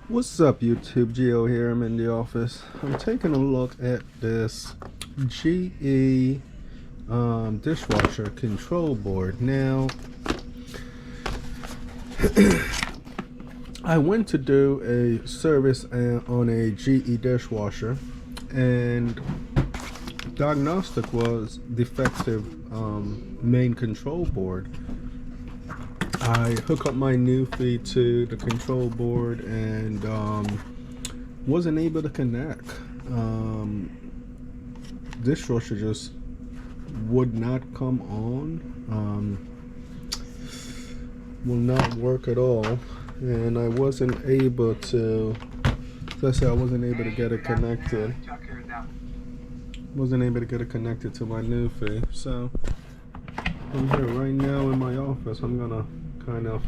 What's up, YouTube? Geo here. I'm in the office. I'm taking a look at this GE dishwasher control board. Now, I went to do a service on a GE dishwasher, and diagnostic was defective main control board. I hook up my new feed to the control board and wasn't able to connect. Dishwasher just would not come on, will not work at all, and I wasn't able to, let's say I wasn't able to get it connected. Wasn't able to get it connected to my new feed. So I'm here right now in my office. I'm gonna kind of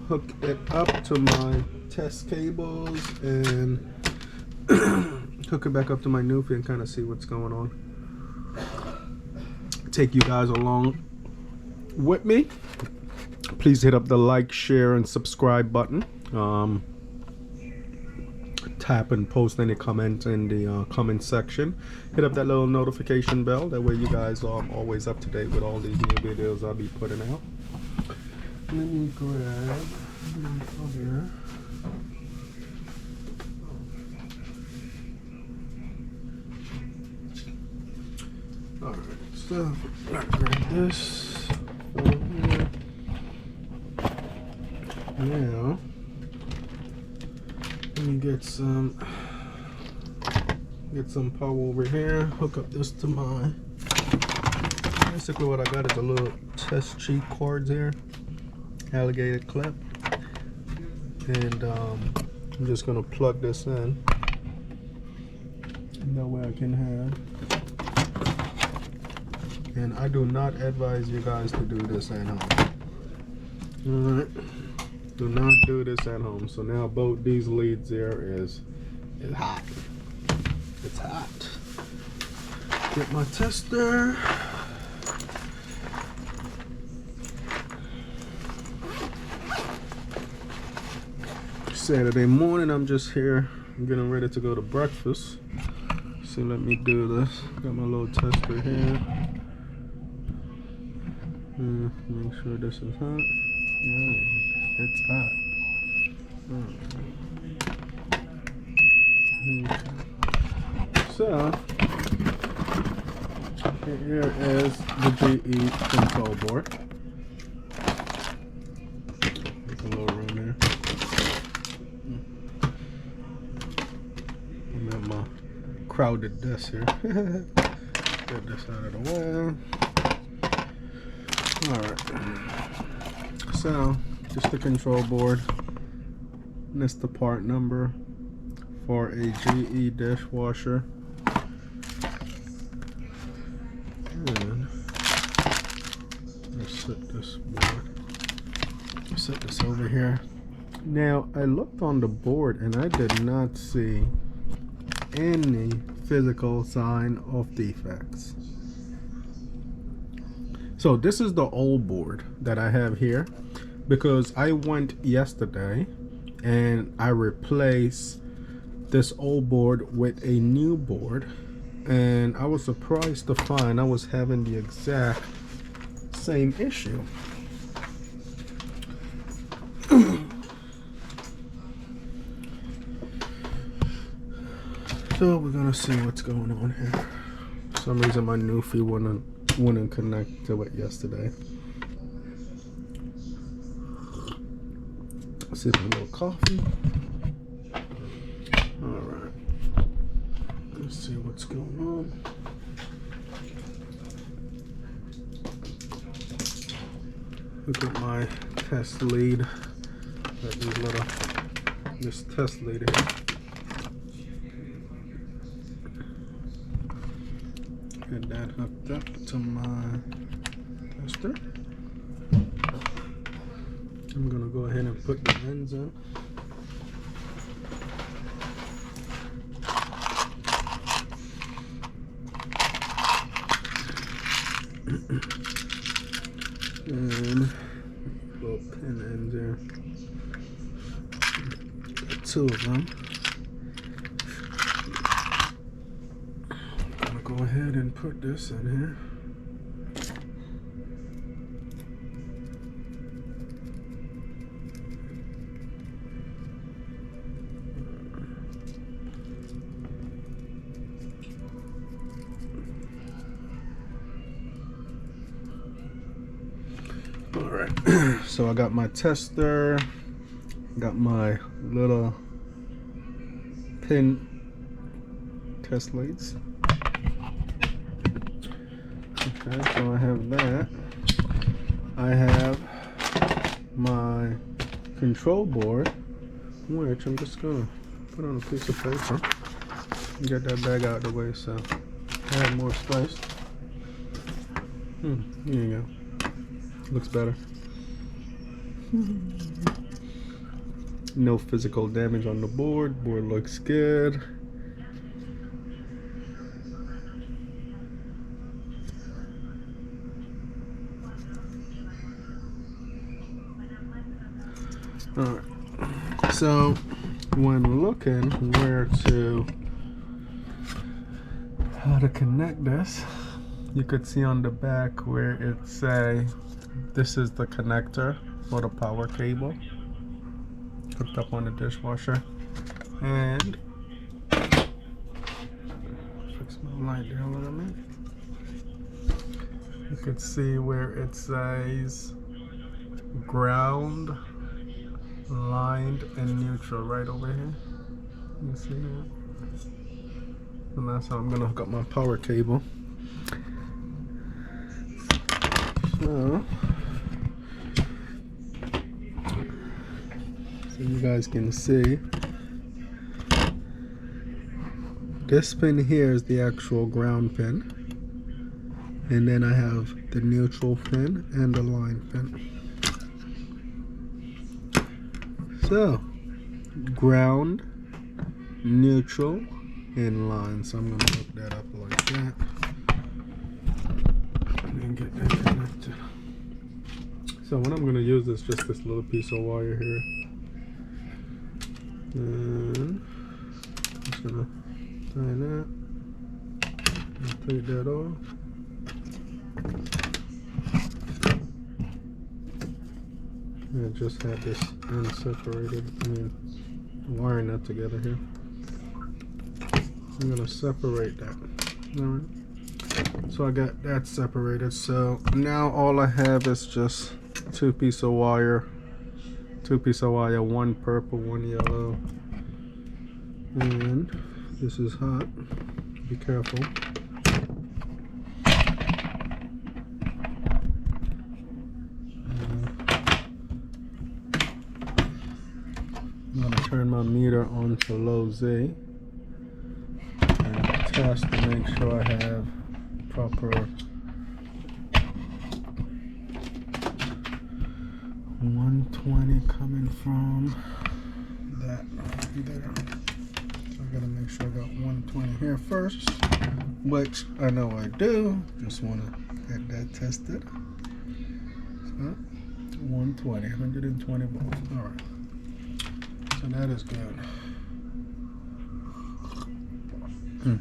hook it up to my test cables and hook it back up to my new feed and kind of see what's going on. Take you guys along with me. Please hit up the like, share, and subscribe button. Tap and post any comment in the comment section. Hit up that little notification bell. That way you guys are always up to date with all these new videos I'll be putting out. Let me grab my other. Alright, so I'll grab this from here. Now, let me get some power over here. Hook up this to my. Basically, what I got is a little test cheek cords here. Alligator clip, and I'm just gonna plug this in, and that way I can have. And I do not advise you guys to do this at home. All right, do not do this at home. So now both these leads there is hot. It's hot. Get my tester. Saturday morning, I'm just here. I'm getting ready to go to breakfast. So let me do this. Got my little tester here. Make sure this is hot. Yeah, it's hot. Okay. So here is the GE control board. There's a little room here. My crowded desk here. Get this out of the way. Alright. So, just the control board. And it's the part number for a GE dishwasher. And let's set this board. Set this over here. Now, I looked on the board and I did not see any physical sign of defects. So this is the old board that I have here, because I went yesterday and I replaced this old board with a new board, and I was surprised to find I was having the exact same issue. So we're gonna see what's going on here. For some reason my new feed wouldn't connect to it yesterday. Sip a little coffee. Alright. Let's see what's going on. Look at my test lead. Got this test lead here. Get that hooked up to my tester. I'm gonna go ahead and put the ends in. And little pin ends there. two of them. I'm gonna go ahead and put this in here. All right, so I got my tester, got my little pin test lights. Okay, so I have that. I have my control board, which I'm just gonna put on a piece of paper and get that bag out of the way so I have more space. Here you go. Looks better. No physical damage on the board. Board looks good. Alright. So when looking how to connect this, you could see on the back where it say this is the connector for the power cable hooked up on the dishwasher, and fix my light there a little bit. You could see where it says ground, lined, and neutral right over here. You see that? And that's how I'm gonna hook up my power cable. So you guys can see this pin here is the actual ground pin, and then I have the neutral pin and the line pin. So ground, neutral, and line. So I'm gonna hook that up like that and then get that connected. So what I'm gonna use is just this little piece of wire here. And I'm just gonna tie that and take that off. I just had this end separated. Wiring that together here. I'm gonna separate that. Alright. So I got that separated. So now all I have is just two pieces of wire, one purple, one yellow, and this is hot, be careful. I'm going to turn my meter on to low Z and test to make sure I have proper 120 coming from that there. So I gotta make sure I got 120 here first, which I know I do. Just want to get that tested. So 120, 120 volts. All right. So that is good.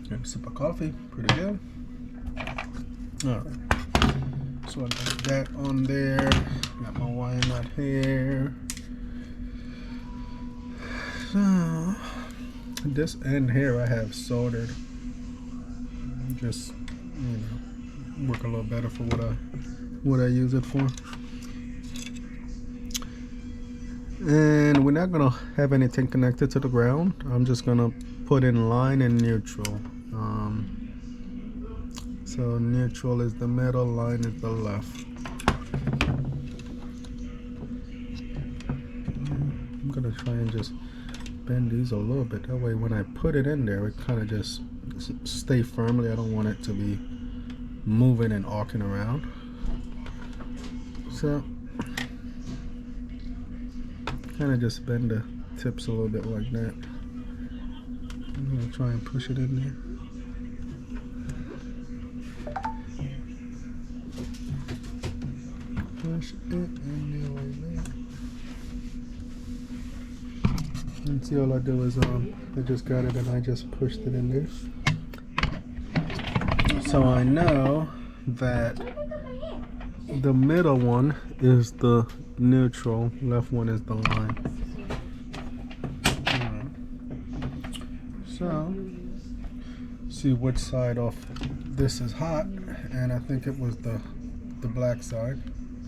Get a sip of coffee. Pretty good. All right. So I got that on there. Got my wire nut here. So this end here I have soldered. Just, you know, work a little better for what I use it for. And we're not gonna have anything connected to the ground. I'm just gonna put in line and neutral. So neutral is the middle, line is the left. I'm gonna try and just bend these a little bit. That way when I put it in there, it kind of just stay firmly. I don't want it to be moving and arcing around. So kind of just bend the tips a little bit like that. I'm gonna try and push it in there. Push it in there like that. And see, all I do is I just got it and I just pushed it in there. So I know that the middle one is the neutral, left one is the line. So, see which side of this is hot, and I think it was the black side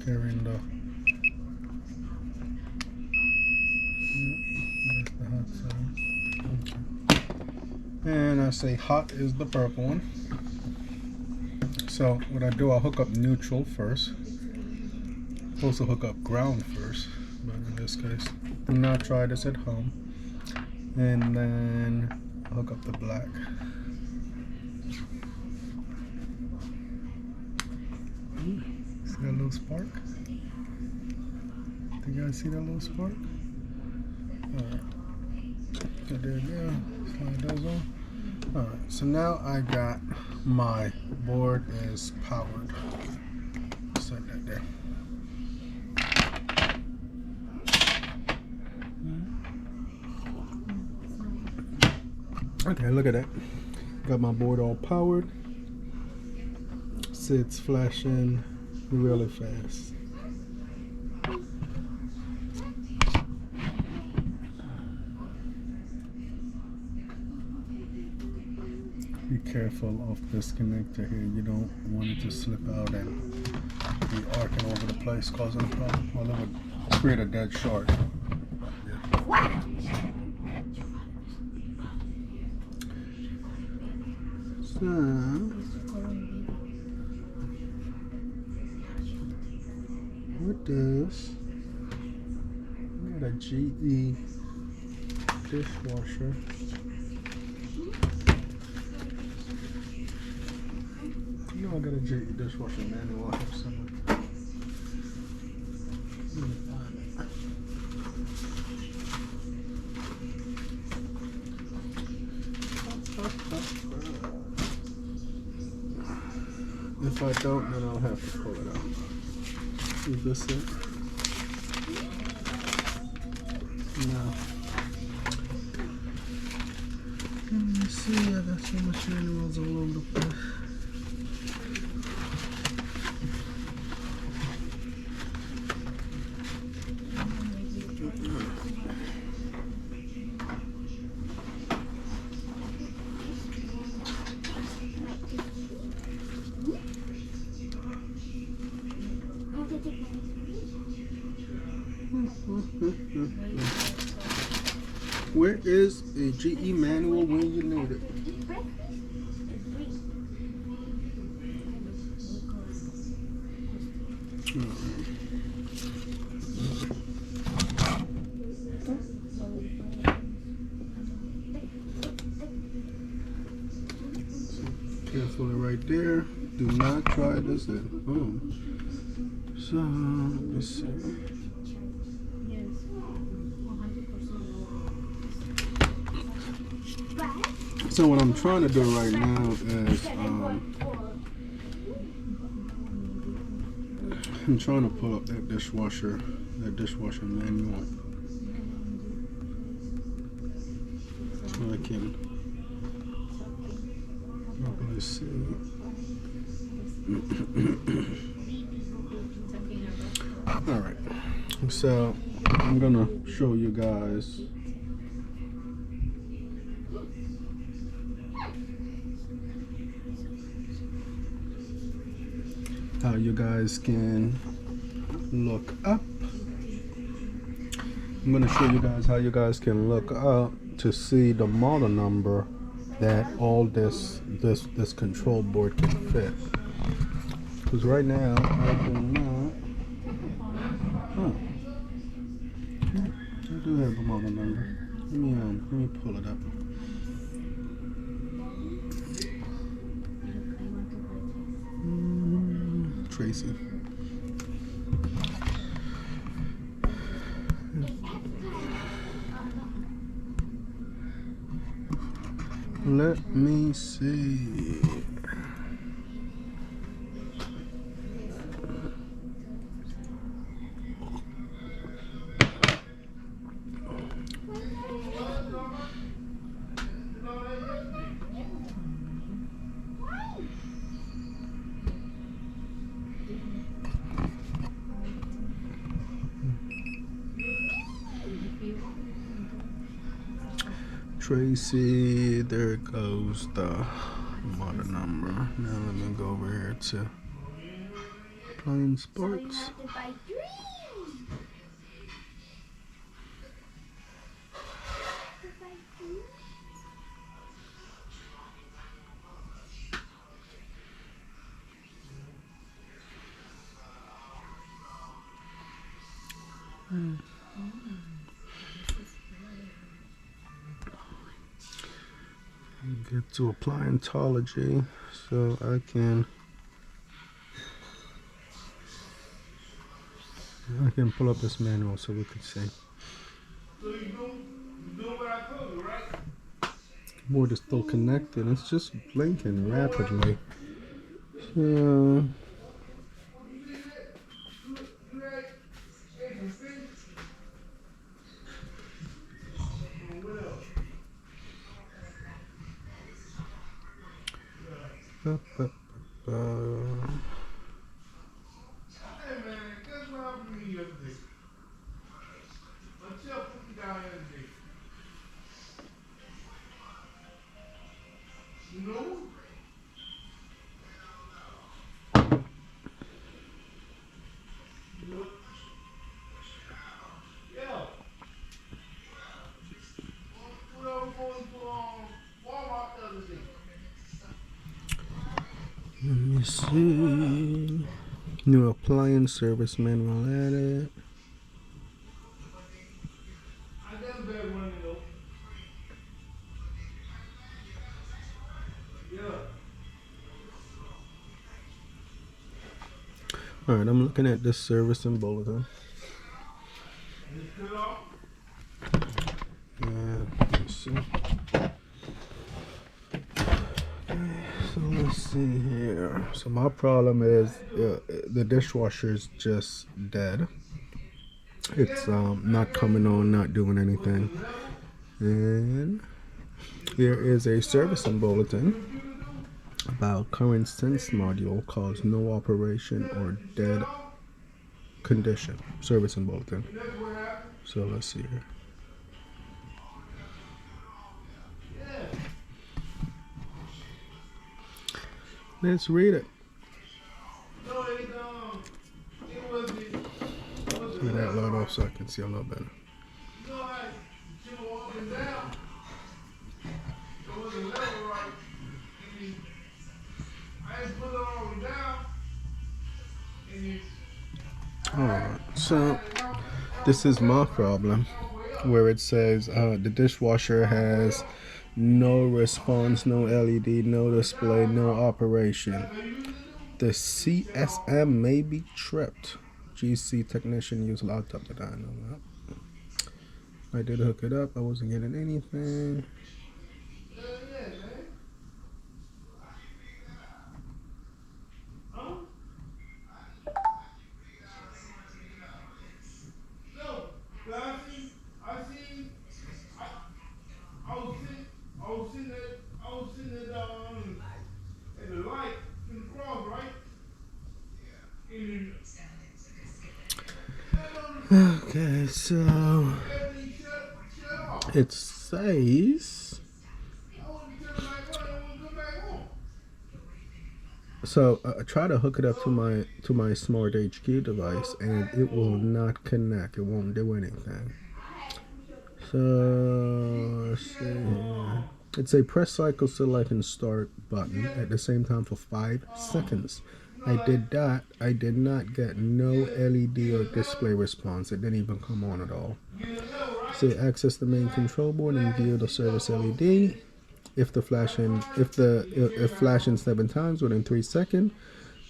carrying the hot side. Okay. And I say hot is the purple one. So what I do, I'll hook up neutral first. Also hook up ground first, but in this case, do not try this at home. And then hook up the black. See that little spark? Do you guys see that little spark? Alright. Okay, there you go. Slide those on. Alright, so now I got my board is powered. Set that there. Okay, look at that. Got my board all powered. See, it's flashing really fast. Be careful of this connector here. You don't want it to slip out and be arcing over the place, causing a problem. Well, it would create a dead short. Yeah. So, with this, I got a GE dishwasher. You know I got a GE dishwasher manual. I have some. If I don't, then I'll have to pull it out. Is this it? No. Let me see. I got so much manuals all over the place. Where is a GE manual when you need it? Carefully right there. Do not try this at home. So, let's see. So what I'm trying to do right now is I'm trying to pull up that dishwasher manual, so I can properly see. All right, so I'm gonna show you guys how you guys can look up. I'm going to show you guys how you guys can look up to see the model number that all this control board can fit. Because right now I do not. Oh, I do have the model number. Let me pull it up. Tracy. Let me see. Tracy, there goes the model number. Now let me go over here to Appliance Sports. Get to Appliantology so I can pull up this manual so we can see. So you know what I told you, right? Board is still connected. It's just blinking rapidly. So let me see. New appliance service manual added. Alright, I'm looking at this service and bulletin. Let's see. So let's see here. So my problem is the dishwasher is just dead. It's not coming on, not doing anything. And here is a servicing bulletin about current sense module cause no operation or dead condition. Servicing bulletin. So let's see here. Let's read it. Turn that light off so I can see a little better. Alright, so this is my problem where it says the dishwasher has no response, no LED, no display, no operation. The CSM may be tripped. GC technician use laptop to diagnose that. I did hook it up. I wasn't getting anything. Okay, so it says I try to hook it up to my SmartHQ device and it will not connect. It won't do anything. So let's see here. It's a press cycle select and start button at the same time for 5 seconds. I did that. I did not get no LED or display response. It didn't even come on at all. Say access the main control board and view the service LED. If flashing 7 times within 3 seconds,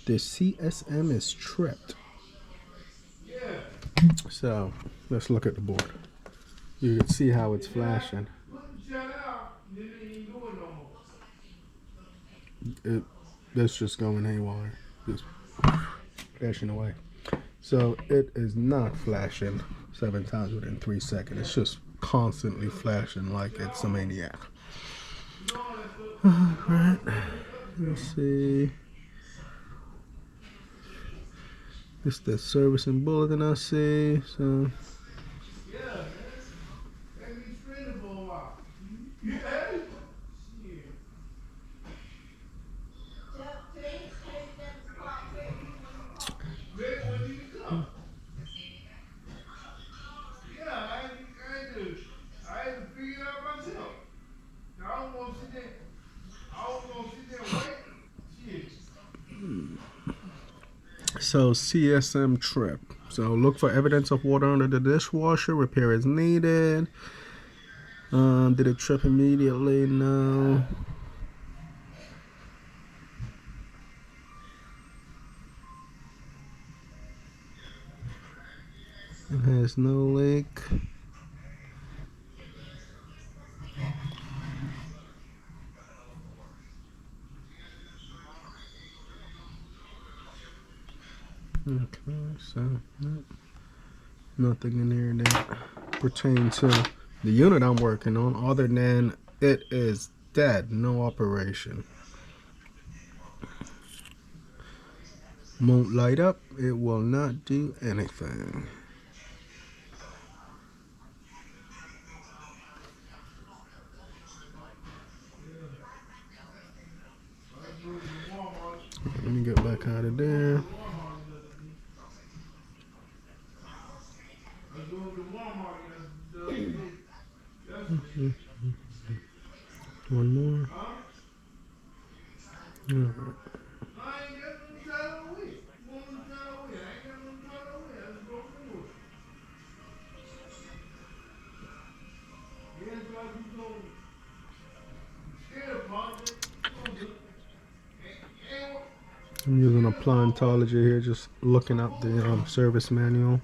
the CSM is tripped. So let's look at the board. You can see how it's flashing. It's just going haywire, just flashing away. So it is not flashing 7 times within 3 seconds. It's just constantly flashing like it's a maniac. Alright, let's see. It's the servicing bulletin I see. So So CSM trip. So look for evidence of water under the dishwasher. Repair is needed. Did it trip immediately? No. It has no leak. Okay, so nothing in here that pertains to the unit I'm working on, other than it is dead, no operation. Won't light up, it will not do anything. Let me get back out of there. One more. All right. I'm using Appliance here, just looking up the service manual.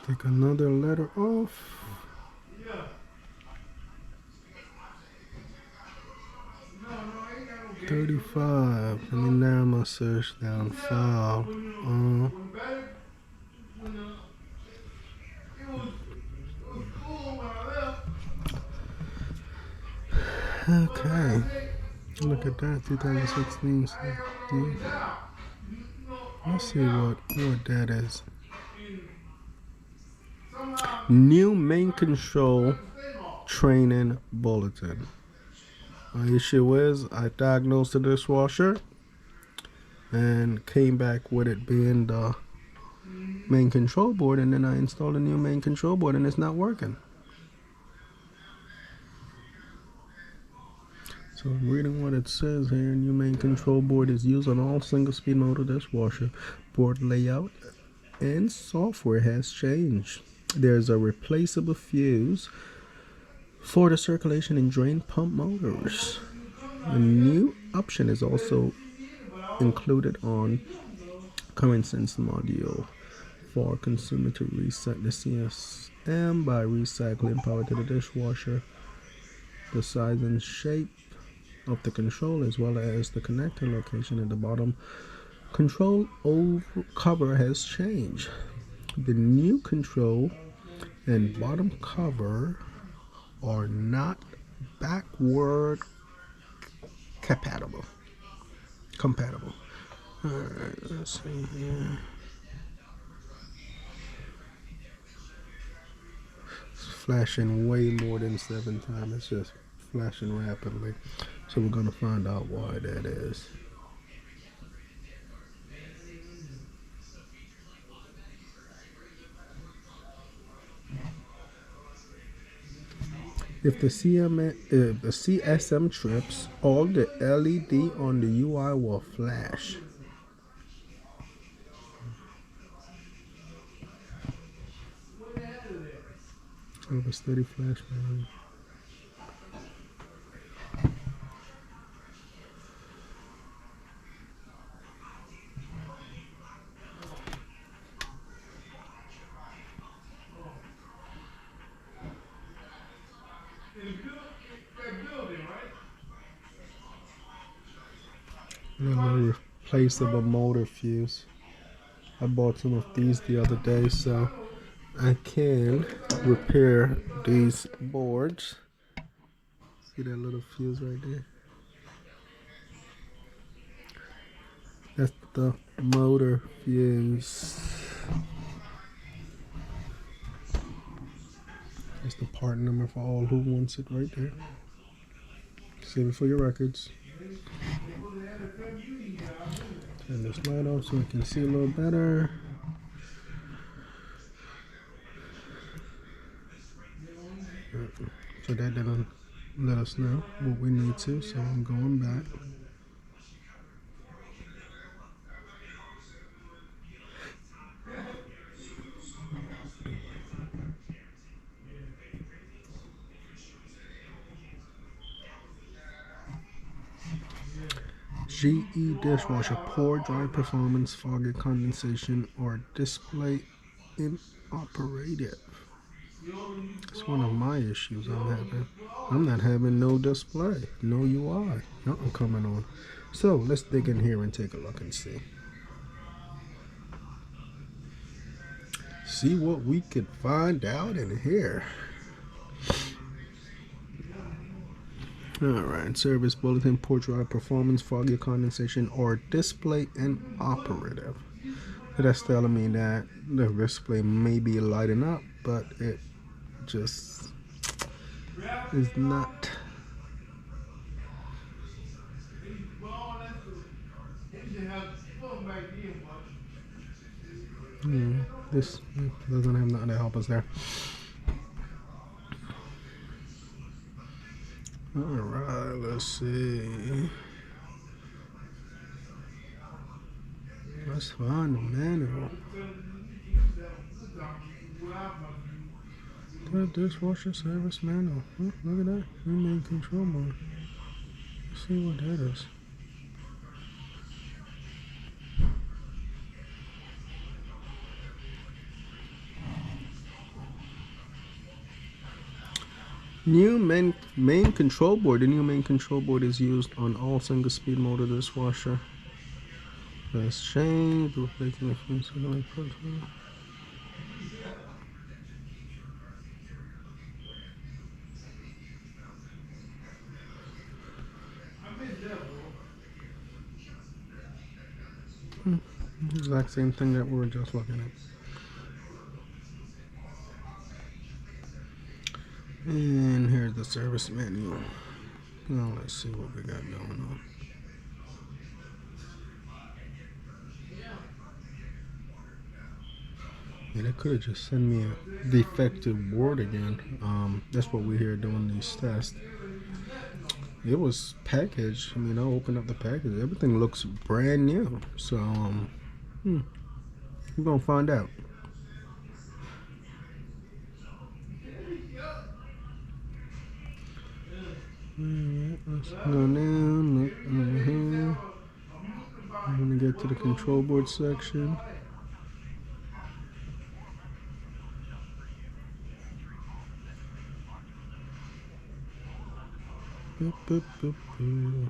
Take another letter off. 35. Let me narrow my search down. File. Okay. Look at that. 2016. Let's see what that is. New main control training bulletin. My issue is I diagnosed the dishwasher and came back with it being the main control board, and then I installed a new main control board and it's not working. So I'm reading what it says here. New main control board is used on all single speed motor dishwasher. Board layout and software has changed. There's a replaceable fuse for the circulation and drain pump motors. A new option is also included on current sense module for consumer to reset the CSM by recycling power to the dishwasher. The size and shape of the control, as well as the connector location at the bottom control cover has changed. The new control and bottom cover are not backward compatible. Alright, let's see here. It's flashing way more than 7 times. It's just flashing rapidly. So we're going to find out why that is. If the CSM trips, all the LED on the UI will flash. Have a steady flash, man. Another replaceable motor fuse. I bought some of these the other day, so I can repair these boards. See that little fuse right there? That's the motor fuse. That's the part number for all who wants it right there. Save it for your records. Turn this light off so I can see a little better. So that didn't let us know what we need to. So I'm going back. GE dishwasher, poor dry performance, foggy condensation, or display inoperative. It's one of my issues I'm having. I'm not having no display, no UI, nothing coming on. So let's dig in here and take a look and see. See what we could find out in here. Alright, service bulletin, poor dry performance, foggy condensation, or display inoperative. That's telling me that the display may be lighting up, but it just is not. This doesn't have nothing to help us there. Alright, let's see. Let's find the manual. The dishwasher service manual. Oh, look at that. We made control mode. Let's see what that is. New main control board. The new main control board is used on all single speed motor dishwasher. Let's change. Exact same thing that we were just looking at. And here's the service manual. Now let's see what we got going on. Yeah, they could have just sent me a defective board again. That's what we're here doing these tests. It was packaged. I mean, I opened up the package. Everything looks brand new. So, we're gonna find out. Alright, let's go down. Look over here. I'm gonna get to the control board section. Boop, boop, boop, boop.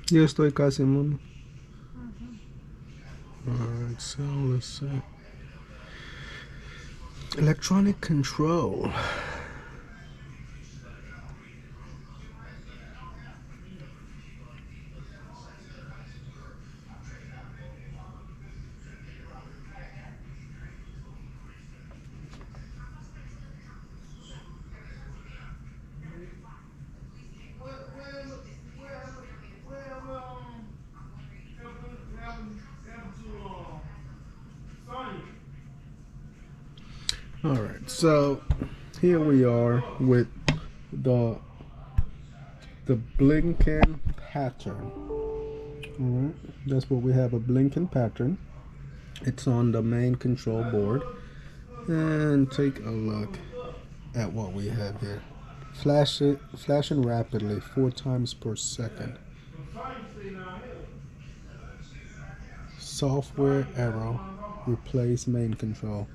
Yo estoy casi mundo. Alright, so let's see. Electronic control. Alright, so here we are with the blinking pattern. Alright, that's what we have, a blinking pattern. It's on the main control board. And take a look at what we have here. Flashing rapidly 4 times per second. Software error. Replace main control.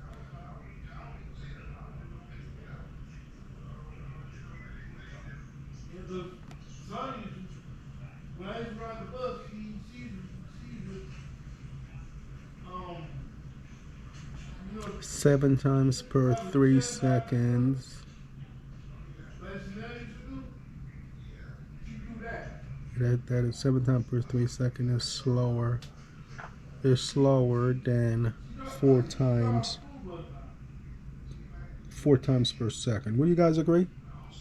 Seven times per 3 seconds. that is 7 times per 3 seconds is slower. Is slower than 4 times per second. Would you guys agree?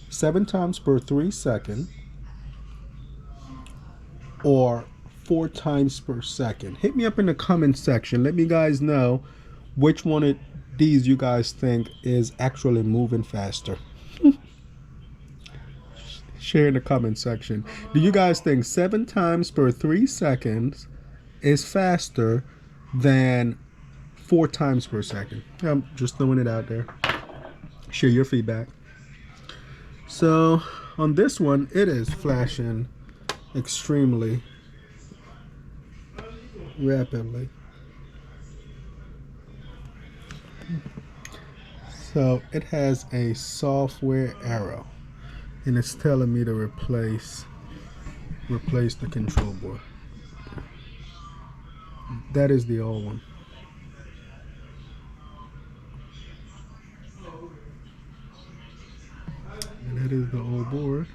7 times per 3 seconds or 4 times per second. Hit me up in the comment section. Let me guys know which one of these you guys think is actually moving faster. Share in the comment section. Do you guys think 7 times per 3 seconds is faster than 4 times per second? I'm just throwing it out there. Share your feedback. So on this one, it is flashing extremely rapidly. So it has a software error, and it's telling me to replace the control board. That is the old one. And that is the old board.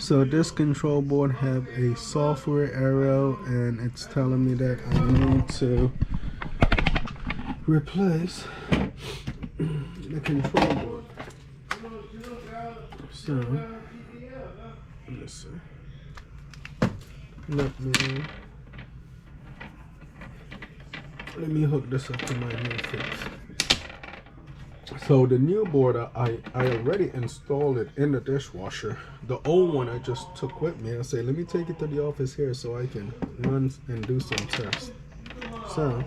So this control board have a software error, and it's telling me that I need to replace the control board. So let's see. Let me hook this up to my new fix. So the new board, I already installed it in the dishwasher. The old one I just took with me. I say, let me take it to the office here so I can run and do some tests. So I'm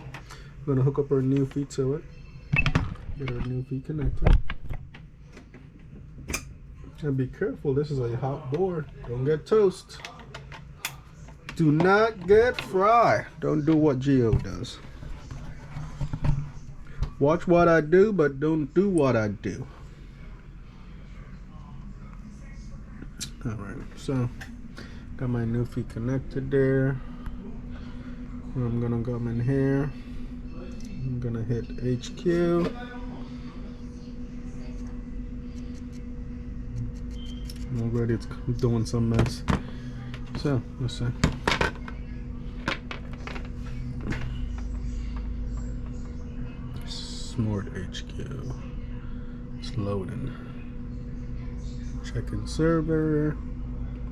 gonna hook up our new feet to it. Get our new feet connected. And be careful, this is a hot board. Don't get toast. Do not get fried. Don't do what Geo does. Watch what I do, but don't do what I do. Alright, so got my new feet connected there. I'm gonna come in here. I'm gonna hit HQ. Already it's doing some mess. So let's see. SmartHQ. It's loading. Checking server.